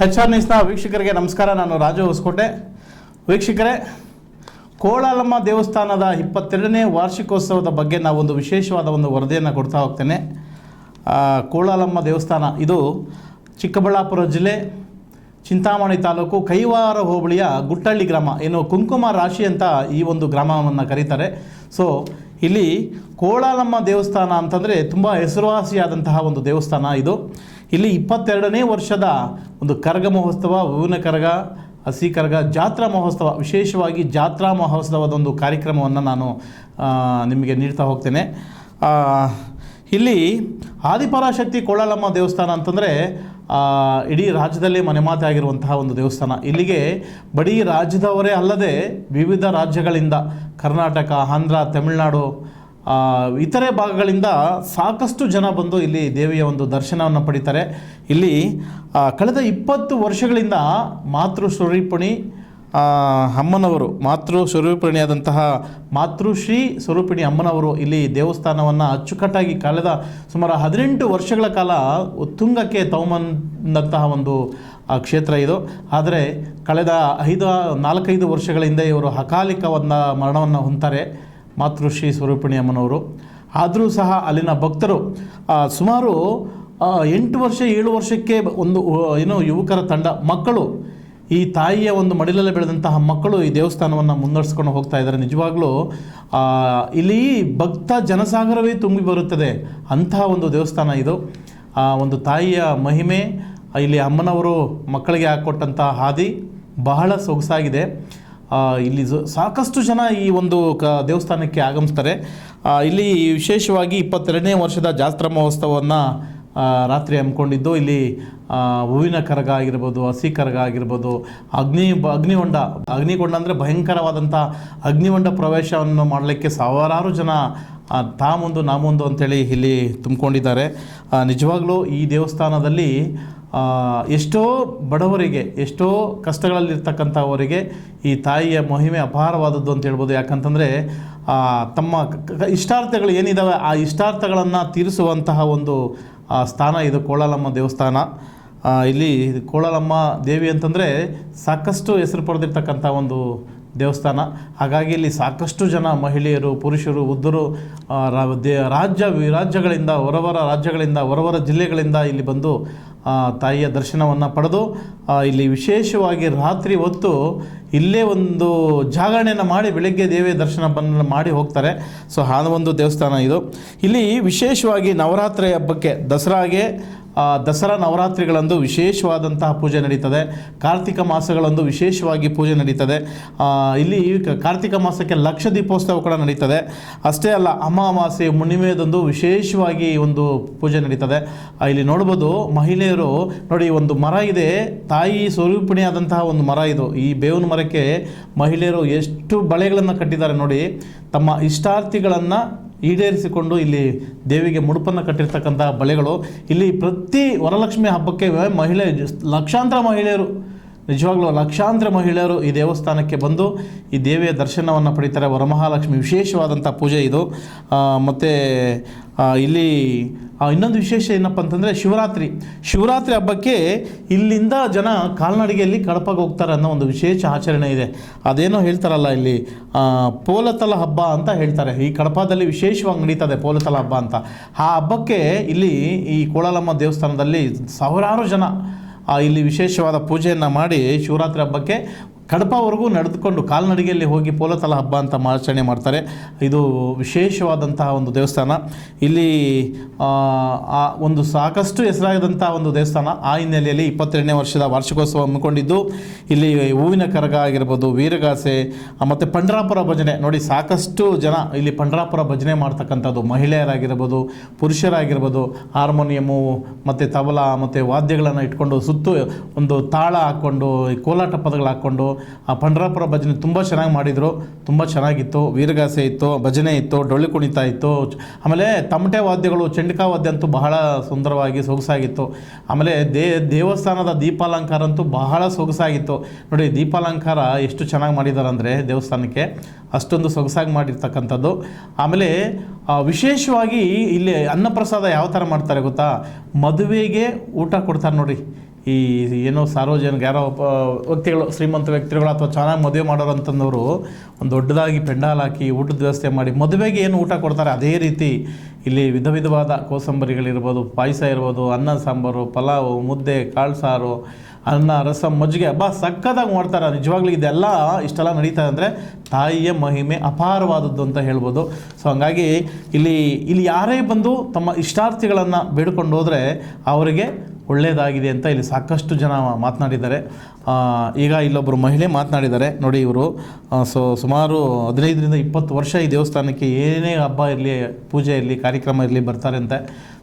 HR ನ್ಯೂಸ್ನ ವೀಕ್ಷಕರಿಗೆ ನಮಸ್ಕಾರ. ನಾನು ರಾಜು ಹೊಸಕೋಟೆ. ವೀಕ್ಷಕರೇ, ಕೋಳಾಲಮ್ಮ ದೇವಸ್ಥಾನದ 22ನೇ ವಾರ್ಷಿಕೋತ್ಸವದ ಬಗ್ಗೆ ನಾವೊಂದು ವಿಶೇಷವಾದ ಒಂದು ವರದಿಯನ್ನು ಕೊಡ್ತಾ ಹೋಗ್ತೇನೆ. ಕೋಳಾಲಮ್ಮ ದೇವಸ್ಥಾನ ಇದು ಚಿಕ್ಕಬಳ್ಳಾಪುರ ಜಿಲ್ಲೆ ಚಿಂತಾಮಣಿ ತಾಲೂಕು ಕೈವಾರ ಹೋಬಳಿಯ ಗುಟ್ಟಳ್ಳಿ ಗ್ರಾಮ, ಏನು ಕುಂಕುಮ ರಾಶಿ ಅಂತ ಈ ಒಂದು ಗ್ರಾಮವನ್ನು ಕರೀತಾರೆ. ಸೊ ಇಲ್ಲಿ ಕೋಳಾಲಮ್ಮ ದೇವಸ್ಥಾನ ಅಂತಂದರೆ ತುಂಬ ಹೆಸರುವಾಸಿಯಾದಂತಹ ಒಂದು ದೇವಸ್ಥಾನ ಇದು. ಇಲ್ಲಿ 22ನೇ ವರ್ಷದ ಒಂದು ಕರಗ ಮಹೋತ್ಸವ, ಹೂವಿನ ಕರಗ, ಹಸಿ ಕರಗ, ಜಾತ್ರಾ ಮಹೋತ್ಸವ, ವಿಶೇಷವಾಗಿ ಜಾತ್ರಾ ಮಹೋತ್ಸವದ ಒಂದು ಕಾರ್ಯಕ್ರಮವನ್ನು ನಾನು ನಿಮಗೆ ನೀಡ್ತಾ ಹೋಗ್ತೇನೆ. ಇಲ್ಲಿ ಆದಿಪರಾಶಕ್ತಿ ಕೋಳಾಲಮ್ಮ ದೇವಸ್ಥಾನ ಅಂತಂದರೆ ಇಡೀ ರಾಜ್ಯದಲ್ಲೇ ಮನೆಮಾತಾಗಿರುವಂತಹ ಒಂದು ದೇವಸ್ಥಾನ. ಇಲ್ಲಿಗೆ ಬರೀ ರಾಜ್ಯದವರೇ ಅಲ್ಲದೆ ವಿವಿಧ ರಾಜ್ಯಗಳಿಂದ, ಕರ್ನಾಟಕ, ಆಂಧ್ರ, ತಮಿಳುನಾಡು, ಇತರೆ ಭಾಗಗಳಿಂದ ಸಾಕಷ್ಟು ಜನ ಬಂದು ಇಲ್ಲಿ ದೇವಿಯ ಒಂದು ದರ್ಶನವನ್ನು ಪಡಿತಾರೆ. ಇಲ್ಲಿ ಕಳೆದ 20 ವರ್ಷಗಳಿಂದ ಮಾತೃ ಸ್ವರೂಪಿಣಿ ಅಮ್ಮನವರು, ಮಾತೃ ಸ್ವರೂಪಿಣಿಯಾದಂತಹ ಮಾತೃಶ್ರೀ ಸ್ವರೂಪಿಣಿ ಅಮ್ಮನವರು ಇಲ್ಲಿ ದೇವಸ್ಥಾನವನ್ನು ಅಚ್ಚುಕಟ್ಟಾಗಿ ಕಳೆದ ಸುಮಾರು 18 ವರ್ಷಗಳ ಕಾಲ ಉತ್ತುಂಗಕ್ಕೆ ತಗೊಂಬಂದಂತಹ ಒಂದು ಕ್ಷೇತ್ರ ಇದು. ಆದರೆ ಕಳೆದ 4-5 ವರ್ಷಗಳಿಂದ ಇವರು ಅಕಾಲಿಕವನ್ನು ಮರಣವನ್ನು ಹೊಂತಾರೆ ಮಾತೃಶ್ರೀ ಸ್ವರೂಪಿಣಿ ಅಮ್ಮನವರು. ಆದರೂ ಸಹ ಅಲ್ಲಿನ ಭಕ್ತರು ಸುಮಾರು 8 ವರ್ಷ 7 ವರ್ಷಕ್ಕೆ ಒಂದು ಯುವಕರ ತಂಡ, ಮಕ್ಕಳು, ಈ ತಾಯಿಯ ಒಂದು ಮಡಿಲಲ್ಲಿ ಬೆಳೆದಂತಹ ಮಕ್ಕಳು ಈ ದೇವಸ್ಥಾನವನ್ನು ಮುನ್ನಡೆಸ್ಕೊಂಡು ಹೋಗ್ತಾ ಇದ್ದಾರೆ. ನಿಜವಾಗ್ಲೂ ಇಲ್ಲಿ ಭಕ್ತ ಜನಸಾಗರವೇ ತುಂಬಿ ಬರುತ್ತದೆ ಅಂತಹ ಒಂದು ದೇವಸ್ಥಾನ ಇದು. ಒಂದು ತಾಯಿಯ ಮಹಿಮೆ, ಇಲ್ಲಿ ಅಮ್ಮನವರು ಮಕ್ಕಳಿಗೆ ಹಾಕ್ಕೊಟ್ಟಂಥ ಹಾದಿ ಬಹಳ ಸೊಗಸಾಗಿದೆ. ಇಲ್ಲಿ ಸಾಕಷ್ಟು ಜನ ಈ ಒಂದು ದೇವಸ್ಥಾನಕ್ಕೆ ಆಗಮಿಸ್ತಾರೆ. ಇಲ್ಲಿ ವಿಶೇಷವಾಗಿ 22ನೇ ವರ್ಷದ ಜಾತ್ರಾ ಮಹೋತ್ಸವವನ್ನು ರಾತ್ರಿ ಹಮ್ಮಿಕೊಂಡಿದ್ದು, ಇಲ್ಲಿ ಹೂವಿನ ಕರಗ ಆಗಿರ್ಬೋದು, ಹಸಿ ಕರಗ ಆಗಿರ್ಬೋದು, ಅಗ್ನಿಗೊಂಡ ಅಂದರೆ ಭಯಂಕರವಾದಂಥ ಅಗ್ನಿಗೊಂಡ ಪ್ರವೇಶವನ್ನು ಮಾಡಲಿಕ್ಕೆ ಸಾವಿರಾರು ಜನ ತಾ ಮುಂದು ನಾ ಮುಂದು ಅಂತೇಳಿ ಇಲ್ಲಿ ತುಂಬಿಕೊಂಡಿದ್ದಾರೆ. ನಿಜವಾಗ್ಲೂ ಈ ದೇವಸ್ಥಾನದಲ್ಲಿ ಎಷ್ಟೋ ಬಡವರಿಗೆ, ಎಷ್ಟೋ ಕಷ್ಟಗಳಲ್ಲಿರ್ತಕ್ಕಂಥವರಿಗೆ ಈ ತಾಯಿಯ ಮಹಿಮೆ ಅಪಾರವಾದದ್ದು ಅಂತ ಹೇಳ್ಬೋದು. ಯಾಕಂತಂದರೆ ತಮ್ಮ ಇಷ್ಟಾರ್ಥಗಳು ಏನಿದ್ದಾವೆ ಆ ಇಷ್ಟಾರ್ಥಗಳನ್ನು ತೀರಿಸುವಂತಹ ಒಂದು ಸ್ಥಾನ ಇದು ಕೋಳಾಲಮ್ಮ ದೇವಸ್ಥಾನ. ಇಲ್ಲಿ ಕೋಳಾಲಮ್ಮ ದೇವಿ ಅಂತಂದರೆ ಸಾಕಷ್ಟು ಹೆಸರು ಪಡೆದಿರ್ತಕ್ಕಂಥ ಒಂದು ದೇವಸ್ಥಾನ. ಹಾಗಾಗಿ ಇಲ್ಲಿ ಸಾಕಷ್ಟು ಜನ ಮಹಿಳೆಯರು, ಪುರುಷರು, ವೃದ್ಧರು ರಾಜ್ಯಗಳಿಂದ, ಹೊರವರ ರಾಜ್ಯಗಳಿಂದ, ಹೊರವರ ಜಿಲ್ಲೆಗಳಿಂದ ಇಲ್ಲಿ ಬಂದು ತಾಯಿಯ ದರ್ಶನವನ್ನು ಪಡೆದು ಇಲ್ಲಿ ವಿಶೇಷವಾಗಿ ರಾತ್ರಿ ಹೊತ್ತು ಇಲ್ಲೇ ಒಂದು ಜಾಗರಣೆಯನ್ನು ಮಾಡಿ ಬೆಳಗ್ಗೆ ದೇವಿಯ ದರ್ಶನ ಮಾಡಿ ಹೋಗ್ತಾರೆ. ಸೊ ಆ ಒಂದು ದೇವಸ್ಥಾನ ಇದು. ಇಲ್ಲಿ ವಿಶೇಷವಾಗಿ ನವರಾತ್ರಿ ಹಬ್ಬಕ್ಕೆ, ದಸರಾ ನವರಾತ್ರಿಗಳಂದು ವಿಶೇಷವಾದಂತಹ ಪೂಜೆ ನಡೀತದೆ. ಕಾರ್ತಿಕ ಮಾಸಗಳಂದು ವಿಶೇಷವಾಗಿ ಪೂಜೆ ನಡೀತದೆ. ಇಲ್ಲಿ ಕಾರ್ತಿಕ ಮಾಸಕ್ಕೆ ಲಕ್ಷ ದೀಪೋತ್ಸವ ಕೂಡ ನಡೀತದೆ. ಅಷ್ಟೇ ಅಲ್ಲ, ಅಮಾವಾಸ್ಯೆ ಹುಣ್ಣಿಮೆಯದೊಂದು ವಿಶೇಷವಾಗಿ ಒಂದು ಪೂಜೆ ನಡೀತದೆ. ಇಲ್ಲಿ ನೋಡ್ಬೋದು, ಮಹಿಳೆಯರು ನೋಡಿ, ಒಂದು ಮರ ಇದೆ, ತಾಯಿ ಸ್ವರೂಪಿಣಿಯಾದಂತಹ ಒಂದು ಮರ ಇದು. ಈ ಬೇವಿನ ಮರಕ್ಕೆ ಮಹಿಳೆಯರು ಎಷ್ಟು ಬಳೆಗಳನ್ನು ಕಟ್ಟಿದ್ದಾರೆ ನೋಡಿ. ತಮ್ಮ ಇಷ್ಟಾರ್ಥಿಗಳನ್ನು ಈಡೇರಿಸಿಕೊಂಡು ಇಲ್ಲಿ ದೇವಿಗೆ ಮುಡುಪನ್ನು ಕಟ್ಟಿರ್ತಕ್ಕಂಥ ಬಳೆಗಳು. ಇಲ್ಲಿ ಪ್ರತಿ ವರಲಕ್ಷ್ಮಿ ಹಬ್ಬಕ್ಕೆ ಲಕ್ಷಾಂತರ ಮಹಿಳೆಯರು, ನಿಜವಾಗ್ಲೂ ಲಕ್ಷಾಂತರ ಮಹಿಳೆಯರು ಈ ದೇವಸ್ಥಾನಕ್ಕೆ ಬಂದು ಈ ದೇವಿಯ ದರ್ಶನವನ್ನು ಪಡಿತಾರೆ. ವರಮಹಾಲಕ್ಷ್ಮಿ ವಿಶೇಷವಾದಂಥ ಪೂಜೆ ಇದು. ಮತ್ತು ಇಲ್ಲಿ ಇನ್ನೊಂದು ವಿಶೇಷ ಏನಪ್ಪ ಅಂತಂದರೆ ಶಿವರಾತ್ರಿ ಹಬ್ಬಕ್ಕೆ ಇಲ್ಲಿಂದ ಜನ ಕಾಲ್ನಡಿಗೆಯಲ್ಲಿ ಕಡಪಗೆ ಹೋಗ್ತಾರೆ ಅನ್ನೋ ಒಂದು ವಿಶೇಷ ಆಚರಣೆ ಇದೆ. ಅದೇನೋ ಹೇಳ್ತಾರಲ್ಲ, ಇಲ್ಲಿ ಪೋಲತಲ ಹಬ್ಬ ಅಂತ ಹೇಳ್ತಾರೆ. ಈ ಕಡಪದಲ್ಲಿ ವಿಶೇಷವಾಗಿ ನಡೀತದೆ ಪೋಲತಲ ಹಬ್ಬ ಅಂತ. ಆ ಹಬ್ಬಕ್ಕೆ ಇಲ್ಲಿ ಈ ಕೋಳಾಲಮ್ಮ ದೇವಸ್ಥಾನದಲ್ಲಿ ಸಾವಿರಾರು ಜನ ಇಲ್ಲಿ ವಿಶೇಷವಾದ ಪೂಜೆಯನ್ನು ಮಾಡಿ ಶಿವರಾತ್ರಿ ಹಬ್ಬಕ್ಕೆ ಕಡಪವರೆಗೂ ನಡೆದುಕೊಂಡು ಕಾಲ್ನಡಿಗೆಯಲ್ಲಿ ಹೋಗಿ ಪೋಲತಲ ಹಬ್ಬ ಅಂತ ಆಚರಣೆ ಮಾಡ್ತಾರೆ. ಇದು ವಿಶೇಷವಾದಂತಹ ಒಂದು ದೇವಸ್ಥಾನ. ಇಲ್ಲಿ ಒಂದು ಸಾಕಷ್ಟು ಹೆಸರಾದಂಥ ಒಂದು ದೇವಸ್ಥಾನ. ಆ ಹಿನ್ನೆಲೆಯಲ್ಲಿ 22ನೇ ವರ್ಷದ ವಾರ್ಷಿಕೋತ್ಸವ ಹಮ್ಮಿಕೊಂಡಿದ್ದು, ಇಲ್ಲಿ ಹೂವಿನ ಕರಗ ಆಗಿರ್ಬೋದು, ವೀರಗಾಸೆ, ಮತ್ತು ಪಂಡ್ರಾಪುರ ಭಜನೆ ನೋಡಿ. ಸಾಕಷ್ಟು ಜನ ಇಲ್ಲಿ ಪಂಡ್ರಾಪುರ ಭಜನೆ ಮಾಡ್ತಕ್ಕಂಥದ್ದು, ಮಹಿಳೆಯರಾಗಿರ್ಬೋದು, ಪುರುಷರಾಗಿರ್ಬೋದು, ಹಾರ್ಮೋನಿಯಮು ಮತ್ತು ತಬಲಾ ಮತ್ತು ವಾದ್ಯಗಳನ್ನು ಇಟ್ಕೊಂಡು ಸುತ್ತು ಒಂದು ತಾಳ ಹಾಕ್ಕೊಂಡು, ಕೋಲಾಟ ಪದಗಳು ಹಾಕ್ಕೊಂಡು ಆ ಪಂಡ್ರಾಪುರ ಭಜನೆ ತುಂಬ ಚೆನ್ನಾಗಿ ಮಾಡಿದರು. ತುಂಬ ಚೆನ್ನಾಗಿತ್ತು. ವೀರಗಾಸೆ ಇತ್ತು, ಭಜನೆ ಇತ್ತು, ಡೊಳ್ಳು ಕುಣಿತ ಇತ್ತು. ಆಮೇಲೆ ತಮಟೆ ವಾದ್ಯಗಳು, ಚಂಡಿಕಾ ವಾದ್ಯ ಅಂತೂ ಬಹಳ ಸುಂದರವಾಗಿ ಸೊಗಸಾಗಿತ್ತು. ಆಮೇಲೆ ದೇವಸ್ಥಾನದ ದೀಪಾಲಂಕಾರ ಅಂತೂ ಬಹಳ ಸೊಗಸಾಗಿತ್ತು ನೋಡಿ. ದೀಪಾಲಂಕಾರ ಎಷ್ಟು ಚೆನ್ನಾಗಿ ಮಾಡಿದ್ದಾರೆ ಅಂದರೆ ದೇವಸ್ಥಾನಕ್ಕೆ ಅಷ್ಟೊಂದು ಸೊಗಸಾಗಿ ಮಾಡಿರ್ತಕ್ಕಂಥದ್ದು. ಆಮೇಲೆ ವಿಶೇಷವಾಗಿ ಇಲ್ಲಿ ಅನ್ನಪ್ರಸಾದ ಯಾವ ಥರ ಮಾಡ್ತಾರೆ ಗೊತ್ತಾ? ಮದುವೆಗೆ ಊಟ ಕೊಡ್ತಾರೆ ನೋಡಿ. ಈ ಏನೋ ಸಾರ್ವಜನಿಕ ಯಾರೋ ವ್ಯಕ್ತಿಗಳು, ಶ್ರೀಮಂತ ವ್ಯಕ್ತಿಗಳು ಅಥವಾ ಚೆನ್ನಾಗಿ ಮದುವೆ ಮಾಡೋರು ಅಂತಂದವರು ಒಂದು ದೊಡ್ಡದಾಗಿ ಪೆಂಡಾಲ್ ಹಾಕಿ ಊಟದ ವ್ಯವಸ್ಥೆ ಮಾಡಿ ಮದುವೆಗೆ ಏನು ಊಟ ಕೊಡ್ತಾರೆ ಅದೇ ರೀತಿ ಇಲ್ಲಿ ವಿಧ ವಿಧವಾದ ಕೋಸಂಬರಿಗಳಿರ್ಬೋದು, ಪಾಯಸ ಇರ್ಬೋದು, ಅನ್ನ ಸಾಂಬಾರು, ಪಲಾವು, ಮುದ್ದೆ, ಕಾಳು ಸಾರು, ಅನ್ನ, ರಸಂ, ಮಜ್ಜಿಗೆ ಸಕ್ಕತ್ತಾಗಿ ಮಾಡ್ತಾರೆ. ನಿಜವಾಗ್ಲೂ ಇದೆಲ್ಲ ಇಷ್ಟೆಲ್ಲ ನಡೀತಾ ಅಂದರೆ ತಾಯಿಯ ಮಹಿಮೆ ಅಪಾರವಾದದ್ದು ಅಂತ ಹೇಳ್ಬೋದು. ಸೊ ಹಂಗಾಗಿ ಇಲ್ಲಿ ಯಾರೇ ಬಂದು ತಮ್ಮ ಇಷ್ಟಾರ್ಥಿಗಳನ್ನು ಬೇಡಿಕೊಂಡು ಹೋದರೆ ಅವರಿಗೆ ಒಳ್ಳೆಯದಾಗಿದೆ ಅಂತ ಇಲ್ಲಿ ಸಾಕಷ್ಟು ಜನ ಮಾತನಾಡಿದ್ದಾರೆ. ಈಗ ಇಲ್ಲೊಬ್ಬರು ಮಹಿಳೆ ಮಾತನಾಡಿದ್ದಾರೆ ನೋಡಿ. ಇವರು ಸುಮಾರು 15-20 ವರ್ಷ ಈ ದೇವಸ್ಥಾನಕ್ಕೆ ಏನೇ ಹಬ್ಬ ಇರಲಿ, ಪೂಜೆ ಇರಲಿ, ಕಾರ್ಯಕ್ರಮ ಇರಲಿ ಬರ್ತಾರೆ ಅಂತೆ.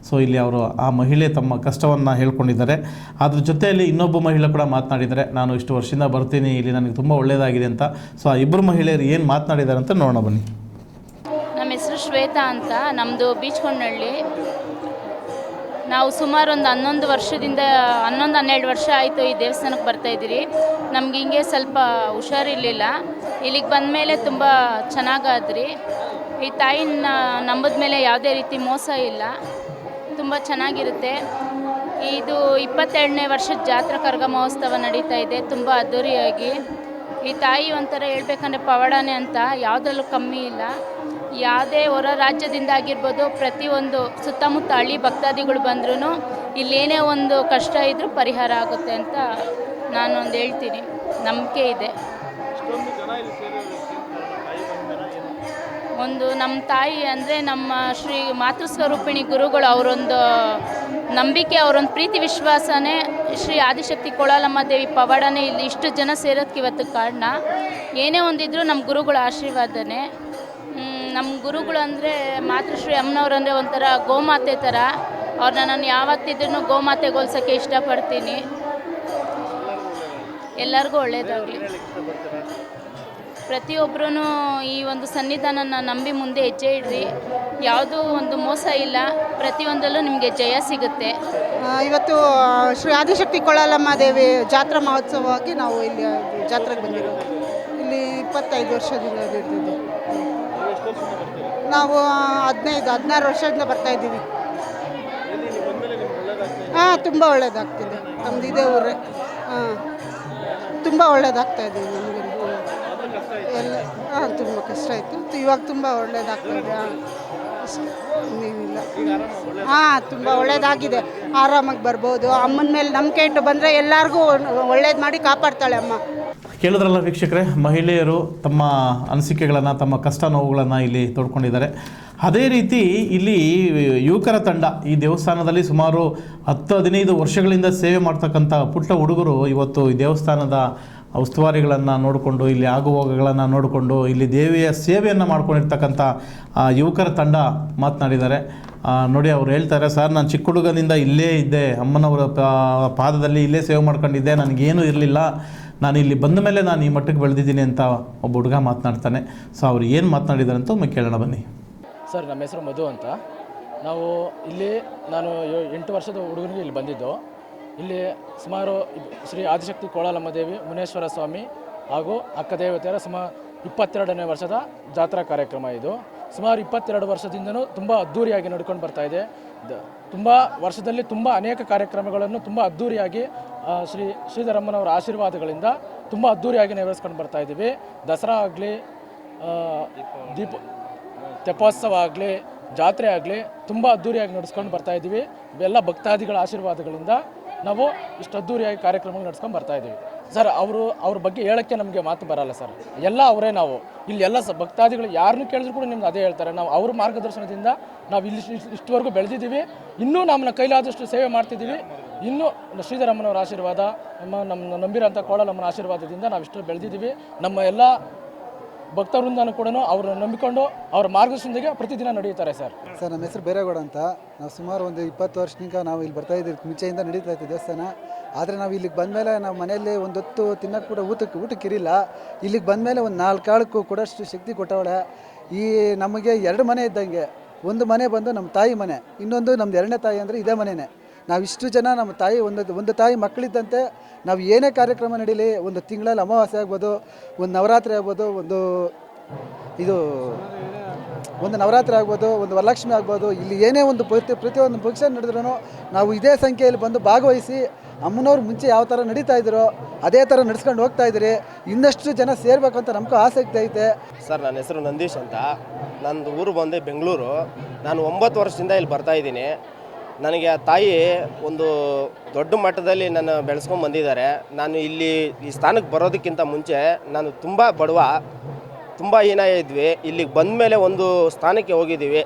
ಸೊ ಇಲ್ಲಿ ಅವರು ಆ ಮಹಿಳೆ ತಮ್ಮ ಕಷ್ಟವನ್ನು ಹೇಳ್ಕೊಂಡಿದ್ದಾರೆ. ಅದ್ರ ಜೊತೆಯಲ್ಲಿ ಇನ್ನೊಬ್ಬ ಮಹಿಳೆ ಕೂಡ ಮಾತನಾಡಿದ್ದಾರೆ, ನಾನು ಇಷ್ಟು ವರ್ಷದಿಂದ ಬರ್ತೀನಿ, ಇಲ್ಲಿ ನನಗೆ ತುಂಬ ಒಳ್ಳೆಯದಾಗಿದೆ ಅಂತ. ಸೊ ಆ ಇಬ್ಬರು ಮಹಿಳೆಯರು ಏನು ಮಾತನಾಡಿದ್ದಾರೆ ಅಂತ ನೋಡೋಣ ಬನ್ನಿ. ನಮ್ಮ ಹೆಸರು ಶ್ವೇತಾ ಅಂತ, ನಮ್ಮದು ಬೀಚ್ಕೊಂಡಹಳ್ಳಿ. ನಾವು ಸುಮಾರು ಒಂದು 11 ವರ್ಷದಿಂದ 11-12 ವರ್ಷ ಆಯಿತು ಈ ದೇವಸ್ಥಾನಕ್ಕೆ ಬರ್ತಾಯಿದ್ದೀರಿ. ನಮ್ಗೆ ಹಿಂಗೆ ಸ್ವಲ್ಪ ಹುಷಾರಿರಲಿಲ್ಲ. ಇಲ್ಲಿಗೆ ಬಂದ ಮೇಲೆ ತುಂಬ ಚೆನ್ನಾಗಾದ್ರಿ. ಈ ತಾಯಿನ ನಂಬಿದ ಮೇಲೆ ಯಾವುದೇ ರೀತಿ ಮೋಸ ಇಲ್ಲ, ತುಂಬ ಚೆನ್ನಾಗಿರುತ್ತೆ. ಇದು 22ನೇ ವರ್ಷದ ಜಾತ್ರಾ ಕರಗ ಮಹೋತ್ಸವ ನಡೀತಾ ಇದೆ, ತುಂಬ ಅದ್ಧೂರಿಯಾಗಿ. ಈ ತಾಯಿ ಒಂಥರ ಹೇಳ್ಬೇಕಂದ್ರೆ ಪವಾಡನೇ ಅಂತ, ಯಾವುದ್ರಲ್ಲೂ ಕಮ್ಮಿ ಇಲ್ಲ. ಯಾವುದೇ ಹೊರ ರಾಜ್ಯದಿಂದ ಆಗಿರ್ಬೋದು, ಪ್ರತಿಯೊಂದು ಸುತ್ತಮುತ್ತ ಹಳ್ಳಿ ಭಕ್ತಾದಿಗಳು ಬಂದ್ರೂ ಇಲ್ಲೇನೇ ಒಂದು ಕಷ್ಟ ಇದ್ದರೂ ಪರಿಹಾರ ಆಗುತ್ತೆ ಅಂತ ನಾನೊಂದು ಹೇಳ್ತೀನಿ, ನಂಬಿಕೆ ಇದೆ. ಒಂದು ನಮ್ಮ ತಾಯಿ ಅಂದರೆ ನಮ್ಮ ಶ್ರೀ ಮಾತೃಸ್ವರೂಪಿಣಿ ಗುರುಗಳು, ಅವರೊಂದು ನಂಬಿಕೆ, ಅವರೊಂದು ಪ್ರೀತಿ ವಿಶ್ವಾಸನೇ ಶ್ರೀ ಆದಿಶಕ್ತಿ ಕೊಳಲಮ್ಮ ದೇವಿ ಪವಾಡನೇ ಇಲ್ಲಿ ಇಷ್ಟು ಜನ ಸೇರೋದಕ್ಕೆ ಇವತ್ತು ಕಾರಣ. ಏನೇ ಒಂದಿದ್ರೂ ನಮ್ಮ ಗುರುಗಳ ಆಶೀರ್ವಾದನೇ. ನಮ್ಮ ಗುರುಗಳು ಅಂದರೆ ಮಾತೃಶ್ರೀ ಅಮ್ಮನವ್ರು ಅಂದರೆ ಒಂಥರ ಗೋಮಾತೆ ಥರ. ಅವ್ರನ್ನ ನಾನು ಯಾವತ್ತಿದ್ರೂ ಗೋಮಾತೆಗೆ ಹೋಲ್ಸೋಕ್ಕೆ ಇಷ್ಟಪಡ್ತೀನಿ. ಎಲ್ಲರಿಗೂ ಒಳ್ಳೆಯದಾಗಲಿ. ಪ್ರತಿಯೊಬ್ಬರೂ ಈ ಒಂದು ಸನ್ನಿಧಾನನ ನಂಬಿ ಮುಂದೆ ಹೆಜ್ಜೆ ಇಡ್ರಿ. ಯಾವುದೂ ಒಂದು ಮೋಸ ಇಲ್ಲ, ಪ್ರತಿಯೊಂದರಲ್ಲೂ ನಿಮಗೆ ಜಯ ಸಿಗುತ್ತೆ. ಇವತ್ತು ಶ್ರೀ ಆದಿಶಕ್ತಿ ಕೊಳಲಮ್ಮ ದೇವಿ ಜಾತ್ರಾ ಮಹೋತ್ಸವವಾಗಿ ನಾವು ಇಲ್ಲಿ ಜಾತ್ರೆಗೆ ಬಂದಿರೋದು. ಇಲ್ಲಿ 25 ವರ್ಷದಿಂದ ಇರ್ತಿದ್ದು. ನಾವು 15-16 ವರ್ಷದಿಂದ ಬರ್ತಾಯಿದ್ದೀವಿ. ತುಂಬ ಒಳ್ಳೆಯದಾಗ್ತಿದೆ. ನಮ್ದು ಇದೇ ಊರೇ. ತುಂಬ ಒಳ್ಳೆಯದಾಗ್ತಾಯಿದ್ದೀವಿ ನಮಗೆ. ತುಂಬ ಕಷ್ಟ ಇತ್ತು, ಇವಾಗ ತುಂಬ ಒಳ್ಳೆಯದಾಗ್ತಾಯಿದೆ. ಇನ್ನೇನಿಲ್ಲ. ತುಂಬ ಒಳ್ಳೆಯದಾಗಿದೆ. ಆರಾಮಾಗಿ ಬರ್ಬೋದು. ಅಮ್ಮನ ಮೇಲೆ ನಂಬಿಕೆ ಇಟ್ಟು ಬಂದರೆ ಎಲ್ಲರಿಗೂ ಒಳ್ಳೇದು ಮಾಡಿ ಕಾಪಾಡ್ತಾಳೆ ಅಮ್ಮ. ಕೇಳಿದ್ರಲ್ಲ ವೀಕ್ಷಕರೇ, ಮಹಿಳೆಯರು ತಮ್ಮ ಅನಿಸಿಕೆಗಳನ್ನು, ತಮ್ಮ ಕಷ್ಟ ನೋವುಗಳನ್ನು ಇಲ್ಲಿ ತೋಡ್ಕೊಂಡಿದ್ದಾರೆ. ಅದೇ ರೀತಿ ಇಲ್ಲಿ ಯುವಕರ ತಂಡ ಈ ದೇವಸ್ಥಾನದಲ್ಲಿ ಸುಮಾರು 10-15 ವರ್ಷಗಳಿಂದ ಸೇವೆ ಮಾಡ್ತಕ್ಕಂಥ ಪುಟ್ಟ ಹುಡುಗರು ಇವತ್ತು ಈ ದೇವಸ್ಥಾನದ ಉಸ್ತುವಾರಿಗಳನ್ನು ನೋಡಿಕೊಂಡು, ಇಲ್ಲಿ ಆಗುಹೋಗುಗಳನ್ನು ನೋಡಿಕೊಂಡು, ಇಲ್ಲಿ ದೇವಿಯ ಸೇವೆಯನ್ನು ಮಾಡ್ಕೊಂಡಿರ್ತಕ್ಕಂಥ ಯುವಕರ ತಂಡ ಮಾತನಾಡಿದ್ದಾರೆ. ನೋಡಿ, ಅವ್ರು ಹೇಳ್ತಾರೆ, ಸರ್ ನಾನು ಚಿಕ್ಕ ಹುಡುಗನಿಂದ ಇಲ್ಲೇ ಇದ್ದೆ, ಅಮ್ಮನವರ ಪಾದದಲ್ಲಿ ಇಲ್ಲೇ ಸೇವೆ ಮಾಡ್ಕೊಂಡಿದ್ದೆ, ನನಗೇನೂ ಇರಲಿಲ್ಲ, ನಾನು ಇಲ್ಲಿ ಬಂದ ಮೇಲೆ ನಾನು ಈ ಮಟ್ಟಕ್ಕೆ ಬೆಳೆದಿದ್ದೀನಿ ಅಂತ ಒಬ್ಬ ಹುಡುಗ ಮಾತನಾಡ್ತಾನೆ. ಸೊ ಅವ್ರು ಏನು ಮಾತನಾಡಿದ್ದಾರೆ ಅಂತ ಒಮ್ಮೆ ಕೇಳೋಣ ಬನ್ನಿ. ಸರ್, ನಮ್ಮ ಹೆಸರು ಮಧು ಅಂತ. ನಾವು ನಾನು 8 ವರ್ಷದ ಹುಡುಗನಿಗೆ ಇಲ್ಲಿ ಬಂದಿದ್ದು. ಇಲ್ಲಿ ಸುಮಾರು ಶ್ರೀ ಆದಿಶಕ್ತಿ ಕೋಳಲಮ್ಮ ದೇವಿ, ಮುನೇಶ್ವರ ಸ್ವಾಮಿ ಹಾಗೂ ಅಕ್ಕ ದೇವತೆಯರ 22ನೇ ವರ್ಷದ ಜಾತ್ರಾ ಕಾರ್ಯಕ್ರಮ ಇದು. ಸುಮಾರು 22 ವರ್ಷದಿಂದನೂ ತುಂಬ ಅದ್ಧೂರಿಯಾಗಿ ನಡ್ಕೊಂಡು ಬರ್ತಾಯಿದೆ. ತುಂಬ ವರ್ಷದಲ್ಲಿ ತುಂಬ ಅನೇಕ ಕಾರ್ಯಕ್ರಮಗಳನ್ನು ತುಂಬ ಅದ್ಧೂರಿಯಾಗಿ ಶ್ರೀಧರಮ್ಮನವರ ಆಶೀರ್ವಾದಗಳಿಂದ ತುಂಬ ಅದ್ಧೂರಿಯಾಗಿ ನೆರವೇರಿಸ್ಕೊಂಡು ಬರ್ತಾಯಿದ್ದೀವಿ. ದಸರಾ ಆಗಲಿ, ತೆಪ್ಪೋತ್ಸವ ಆಗಲಿ, ಜಾತ್ರೆ ಆಗಲಿ ತುಂಬ ಅದ್ಧೂರಿಯಾಗಿ ನಡೆಸ್ಕೊಂಡು ಬರ್ತಾಯಿದ್ದೀವಿ. ಎಲ್ಲ ಭಕ್ತಾದಿಗಳ ಆಶೀರ್ವಾದಗಳಿಂದ ನಾವು ಇಷ್ಟು ಅದ್ಧೂರಿಯಾಗಿ ಕಾರ್ಯಕ್ರಮಗಳು ನಡೆಸ್ಕೊಂಡು ಬರ್ತಾಯಿದ್ದೀವಿ. ಸರ್, ಅವ್ರ ಬಗ್ಗೆ ಹೇಳೋಕ್ಕೆ ನಮಗೆ ಮಾತು ಬರಲ್ಲ ಸರ್. ಎಲ್ಲ ಅವರೇ. ನಾವು ಇಲ್ಲಿ ಎಲ್ಲ ಭಕ್ತಾದಿಗಳು ಯಾರನ್ನೂ ಕೇಳಿದ್ರು ಕೂಡ ನಿಮ್ಗೆ ಅದೇ ಹೇಳ್ತಾರೆ. ನಾವು ಅವ್ರ ಮಾರ್ಗದರ್ಶನದಿಂದ ನಾವು ಇಲ್ಲಿ ಇಷ್ಟುವರೆಗೂ ಬೆಳೆದಿದ್ದೀವಿ. ಇನ್ನೂ ನಮ್ಮನ್ನ ಕೈಲಾದಷ್ಟು ಸೇವೆ ಮಾಡ್ತಿದ್ದೀವಿ. ಇನ್ನೂ ಶ್ರೀಧರಮ್ಮನವರ ಆಶೀರ್ವಾದ, ನಮ್ಮ ನಂಬಿರೋಂಥ ಕೋಳಲಮ್ಮನ ಆಶೀರ್ವಾದದಿಂದ ನಾವು ಇಷ್ಟು ಬೆಳೆದಿದ್ದೀವಿ. ನಮ್ಮ ಎಲ್ಲ ಭಕ್ತವೃಂದನೂ ಕೂಡ ಅವರು ನಂಬಿಕೊಂಡು ಅವ್ರ ಮಾರ್ಗದರ್ಶನದಿಗೆ ಪ್ರತಿದಿನ ನಡೆಯುತ್ತಾರೆ ಸರ್. ನಮ್ಮ ಹೆಸರು ಬೇರೇಗೌಡ ಅಂತ. ನಾವು ಸುಮಾರು ಒಂದು 20 ವರ್ಷದಿಂದ ನಾವು ಇಲ್ಲಿ ಬರ್ತಾಯಿದ್ದೀವಿ. ಮುಂಚೆಯಿಂದ ನಡೀತಾ ಇತ್ತು ದೇವಸ್ಥಾನ. ಆದರೆ ನಾವು ಇಲ್ಲಿಗೆ ಬಂದಮೇಲೆ ನಾವು ಮನೆಯಲ್ಲಿ ಒಂದು ಹೊತ್ತು ತಿನ್ನೋಕ್ಕೆ ಕೂಡ ಊಟಕ್ಕೆ ಇರಿಲ್ಲ. ಇಲ್ಲಿಗೆ ಬಂದಮೇಲೆ ಒಂದು 4 ಕಾಲಕ್ಕೂ ಕೂಡ ಅಷ್ಟು ಶಕ್ತಿ ಕೊಟ್ಟವಳೆ. ಈ ನಮಗೆ 2 ಮನೆ ಇದ್ದಂಗೆ. ಒಂದು ಮನೆ ಬಂದು ನಮ್ಮ ತಾಯಿ ಮನೆ, ಇನ್ನೊಂದು ನಮ್ದು 2ನೇ ತಾಯಿ ಅಂದರೆ ಇದೇ ಮನೆಯೇ. ನಾವು ಇಷ್ಟು ಜನ ನಮ್ಮ ತಾಯಿ ಒಂದು ತಾಯಿ ಮಕ್ಕಳಿದ್ದಂತೆ. ನಾವು ಏನೇ ಕಾರ್ಯಕ್ರಮ ನಡೀಲಿ, ಒಂದು ತಿಂಗಳಲ್ಲಿ ಅಮಾವಾಸ್ಯೆ ಆಗ್ಬೋದು, ಒಂದು ನವರಾತ್ರಿ ಆಗ್ಬೋದು, ಒಂದು ನವರಾತ್ರಿ ಆಗ್ಬೋದು, ಒಂದು ವರಲಕ್ಷ್ಮಿ ಆಗ್ಬೋದು, ಇಲ್ಲಿ ಏನೇ ಒಂದು ಪ್ರತಿಯೊಂದು ಫಂಕ್ಷನ್ ನಡೆದ್ರೂ ನಾವು ಇದೇ ಸಂಖ್ಯೆಯಲ್ಲಿ ಬಂದು ಭಾಗವಹಿಸಿ ಅಮ್ಮನವ್ರು ಮುಂಚೆ ಯಾವ ಥರ ನಡೀತಾ ಇದ್ರು ಅದೇ ಥರ ನಡ್ಸ್ಕೊಂಡು ಹೋಗ್ತಾ ಇದ್ರಿ. ಇನ್ನಷ್ಟು ಜನ ಸೇರ್ಬೇಕು ಅಂತ ನಮಗೂ ಆಸಕ್ತಿ ಐತೆ. ಸರ್, ನನ್ನ ಹೆಸರು ನಂದೀಶ್ ಅಂತ. ನಂದು ಊರು ಬಂದು ಬೆಂಗಳೂರು. ನಾನು 9 ವರ್ಷದಿಂದ ಇಲ್ಲಿ ಬರ್ತಾಯಿದ್ದೀನಿ. ನನಗೆ ಆ ತಾಯಿ ಒಂದು ದೊಡ್ಡ ಮಟ್ಟದಲ್ಲಿ ನನ್ನ ಬೆಳೆಸ್ಕೊಂಡು ಬಂದಿದ್ದಾರೆ. ನಾನು ಇಲ್ಲಿ ಈ ಸ್ಥಾನಕ್ಕೆ ಬರೋದಕ್ಕಿಂತ ಮುಂಚೆ ನಾನು ತುಂಬ ಬಡವ, ತುಂಬ ಹೀನಾಯ ಇದ್ವಿ. ಇಲ್ಲಿಗೆ ಬಂದ ಮೇಲೆ ಒಂದು ಸ್ಥಾನಕ್ಕೆ ಹೋಗಿದ್ದೀವಿ.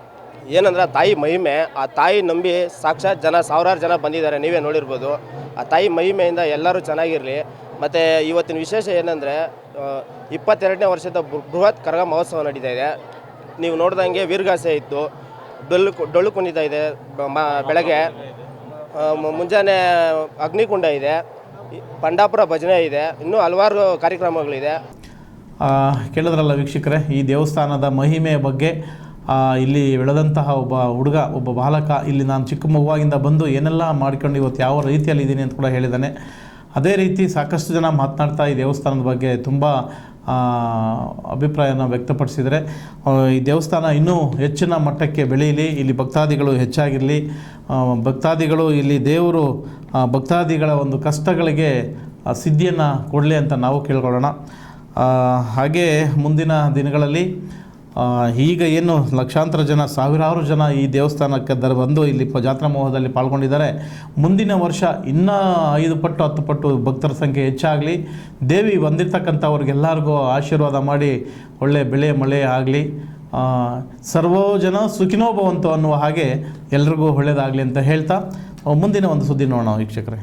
ಏನಂದ್ರೆ ಆ ತಾಯಿ ಮಹಿಮೆ, ಆ ತಾಯಿ ನಂಬಿ ಸಾಕ್ಷಾತ್ ಜನ, ಸಾವಿರಾರು ಜನ ಬಂದಿದ್ದಾರೆ, ನೀವೇ ನೋಡಿರ್ಬೋದು. ಆ ತಾಯಿ ಮಹಿಮೆಯಿಂದ ಎಲ್ಲರೂ ಚೆನ್ನಾಗಿರಲಿ. ಮತ್ತು ಇವತ್ತಿನ ವಿಶೇಷ ಏನಂದರೆ 22ನೇ ವರ್ಷದ ಬೃಹತ್ ಕರಗ ಮಹೋತ್ಸವ ನಡೀತಾ ಇದೆ. ನೀವು ನೋಡ್ದಂಗೆ ವೀರಗಾಸೆ ಇತ್ತು, ಡೊಳ್ಳು ಕುಣಿತಾ ಇದೆ ಬೆಳಗ್ಗೆ, ಮುಂಜಾನೆ ಅಗ್ನಿಕುಂಡ ಇದೆ, ಪಂಡಾಪುರ ಭಜನೆ ಇದೆ, ಇನ್ನೂ ಹಲವಾರು ಕಾರ್ಯಕ್ರಮಗಳಿದೆ. ಕೇಳಿದ್ರಲ್ಲ ವೀಕ್ಷಕರೇ, ಈ ದೇವಸ್ಥಾನದ ಮಹಿಮೆಯ ಬಗ್ಗೆ ಇಲ್ಲಿ ಬೆಳೆದಂತಹ ಒಬ್ಬ ಹುಡುಗ, ಒಬ್ಬ ಬಾಲಕ, ಇಲ್ಲಿ ನಾನು ಚಿಕ್ಕ ಮಗುವಾಗಿಂದ ಬಂದು ಏನೆಲ್ಲ ಮಾಡ್ಕೊಂಡು ಇವತ್ತು ಯಾವ ರೀತಿಯಲ್ಲಿ ಇದ್ದೀನಿ ಅಂತ ಕೂಡ ಹೇಳಿದ್ದಾನೆ. ಅದೇ ರೀತಿ ಸಾಕಷ್ಟು ಜನ ಮಾತನಾಡ್ತಾ ಈ ದೇವಸ್ಥಾನದ ಬಗ್ಗೆ ತುಂಬ ಅಭಿಪ್ರಾಯನ ವ್ಯಕ್ತಪಡಿಸಿದರೆ ಈ ದೇವಸ್ಥಾನ ಇನ್ನೂ ಹೆಚ್ಚಿನ ಮಟ್ಟಕ್ಕೆ ಬೆಳೀಲಿ, ಇಲ್ಲಿ ಭಕ್ತಾದಿಗಳು ಹೆಚ್ಚಾಗಿರಲಿ, ಭಕ್ತಾದಿಗಳು ಇಲ್ಲಿ ದೇವರು ಭಕ್ತಾದಿಗಳ ಒಂದು ಕಷ್ಟಗಳಿಗೆ ಸಿದ್ಧಿಯನ್ನು ಕೊಡಲಿ ಅಂತ ನಾವು ಕೇಳ್ಕೊಳ್ಳೋಣ. ಹಾಗೇ ಮುಂದಿನ ದಿನಗಳಲ್ಲಿ ಈಗ ಏನು ಲಕ್ಷಾಂತರ ಜನ, ಸಾವಿರಾರು ಜನ ಈ ದೇವಸ್ಥಾನಕ್ಕೆ ಬಂದು ಇಲ್ಲಿ ಜಾತ್ರಾ ಮಹೋತ್ಸವದಲ್ಲಿ ಪಾಲ್ಗೊಂಡಿದ್ದಾರೆ. ಮುಂದಿನ ವರ್ಷ ಇನ್ನೂ 5 ಪಟ್ಟು 10 ಪಟ್ಟು ಭಕ್ತರ ಸಂಖ್ಯೆ ಹೆಚ್ಚಾಗಲಿ. ದೇವಿ ಬಂದಿರತಕ್ಕಂಥವ್ರಿಗೆಲ್ಲರಿಗೂ ಆಶೀರ್ವಾದ ಮಾಡಿ ಒಳ್ಳೆಯ ಬೆಳೆ ಮಳೆ ಆಗಲಿ. ಸರ್ವೋ ಜನ ಸುಖಿನೋ ಭವಂತು ಅನ್ನುವ ಹಾಗೆ ಎಲ್ರಿಗೂ ಒಳ್ಳೆಯದಾಗಲಿ ಅಂತ ಹೇಳ್ತಾ ಮುಂದಿನ ಒಂದು ಸುದ್ದಿ ನೋಡೋಣ ವೀಕ್ಷಕರೇ.